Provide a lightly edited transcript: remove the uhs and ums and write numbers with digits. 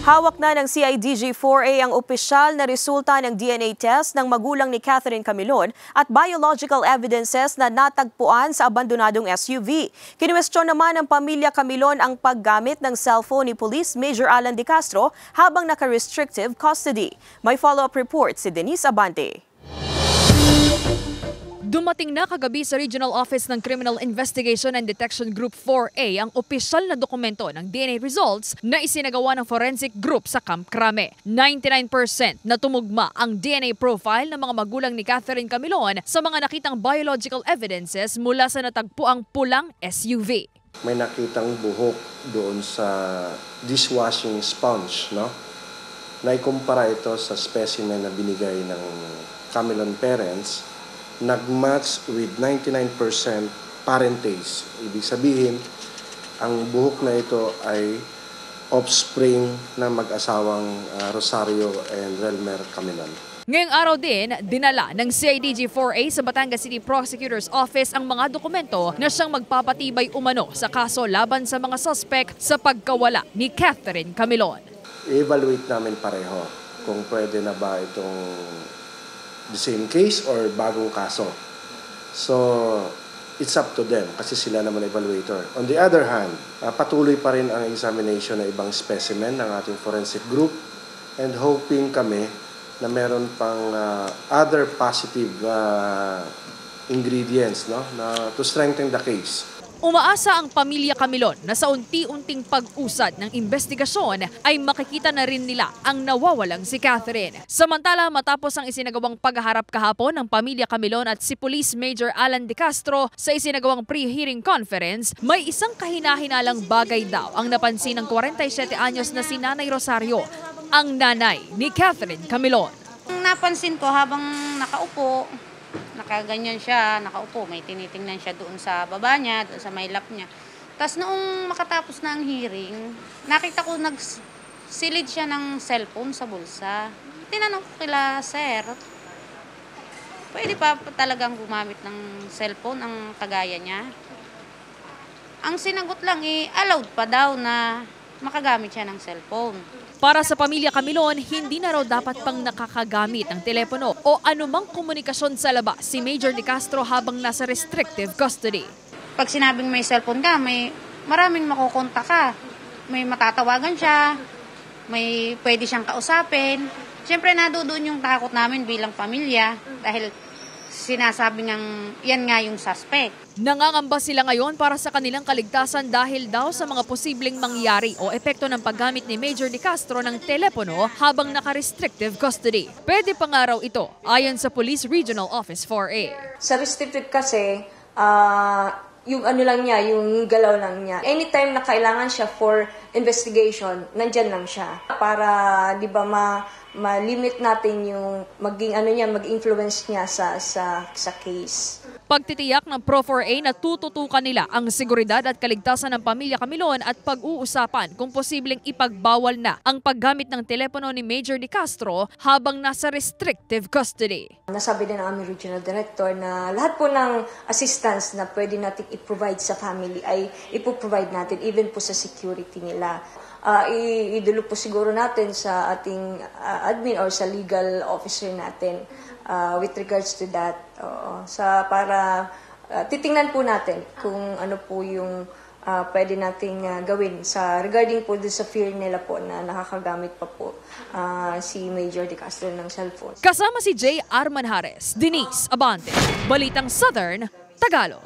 Hawak na ng CIDG-4A ang opisyal na resulta ng DNA test ng magulang ni Catherine Camilon at biological evidences na natagpuan sa abandonadong SUV. Kinuwestiyon naman ng pamilya Camilon ang paggamit ng cellphone ni Police Major Alan De Castro habang naka-restrictive custody. May follow-up report si Denise Abante. Dumating na kagabi sa Regional Office ng Criminal Investigation and Detection Group 4A ang opisyal na dokumento ng DNA results na isinagawa ng forensic group sa Camp Crame. 99% na tumugma ang DNA profile ng mga magulang ni Catherine Camilon sa mga nakitang biological evidences mula sa natagpuang pulang SUV. May nakitang buhok doon sa dishwashing sponge, no? Naikumpara ito sa specimen na binigay ng Camilon parents. Nag-match with 99% parentage. Ibig sabihin, ang buhok na ito ay offspring ng mag-asawang Rosario and Relmer Camilon. Ngayong araw din, dinala ng CIDG-4A sa Batangas City Prosecutor's Office ang mga dokumento na siyang magpapatibay umano sa kaso laban sa mga suspect sa pagkawala ni Catherine Camilon. I-evaluate namin pareho kung pwede na ba itong the same case or bagong kaso. So, it's up to them kasi sila naman evaluator. On the other hand, patuloy pa rin ang examination ng ibang specimen ng ating forensic group and hoping kami na meron pang other positive ingredients, no, na to strengthen the case. Umaasa ang pamilya Camilon na sa unti-unting pag-usad ng investigasyon ay makikita na rin nila ang nawawalang si Catherine. Samantala, matapos ang isinagawang pagharap kahapon ng pamilya Camilon at si Police Major Alan De Castro sa isinagawang pre-hearing conference, may isang kahina-hinalang bagay daw ang napansin ng 47 anyos na si Nanay Rosario, ang nanay ni Catherine Camilon. Napansin ko habang nakaupo, nakaganyan siya, nakaupo, may tinitingnan siya doon sa baba niya, doon sa may lap niya. Tapos noong makatapos na ang hearing, nakita ko nagsilid siya ng cellphone sa bulsa. Tinanong ko kila sir, pwede pa talagang gumamit ng cellphone ang kagaya niya? Ang sinagot lang allowed pa daw na makagamit siya ng cellphone. Para sa pamilya Camilon, hindi na raw dapat pang nakakagamit ng telepono o anumang komunikasyon sa labas si Major De Castro habang nasa restrictive custody. Pag sinabing may cellphone ka, may maraming makukontak ka. May matatawagan siya, may pwede siyang kausapin. Siyempre nadudoon yung takot namin bilang pamilya dahil sinasabi ngang yan nga yung suspect. Nangangamba sila ngayon para sa kanilang kaligtasan dahil daw sa mga posibleng mangyari o epekto ng paggamit ni Major De Castro ng telepono habang naka-restrictive custody. Pwede pa nga raw ito ayon sa Police Regional Office 4A. Sa restricted kasi, yung ano lang niya, yung galaw lang niya. Anytime na kailangan siya for investigation, nandyan lang siya. Para, di ba, ma-limit natin yung mag-influence niya sa case. Pagtitiyak ng Pro4A na tututukan nila ang seguridad at kaligtasan ng pamilya Camilon at pag-uusapan kung posibleng ipagbawal na ang paggamit ng telepono ni Major De Castro habang nasa restrictive custody. Nasabi din ng aming regional director na lahat po ng assistance na pwede natin i-provide sa family ay ipoprovide natin even po sa security nila. Idulog po siguro natin sa ating admin or sa legal officer natin with regards to that. Para titingnan po natin kung ano po yung pwede nating gawin regarding po sa fear nila po na nakakagamit pa po si Major De Castro ng cellphone. Kasama si J. Arman Hares, Denise Abante, Balitang Southern, Tagalog.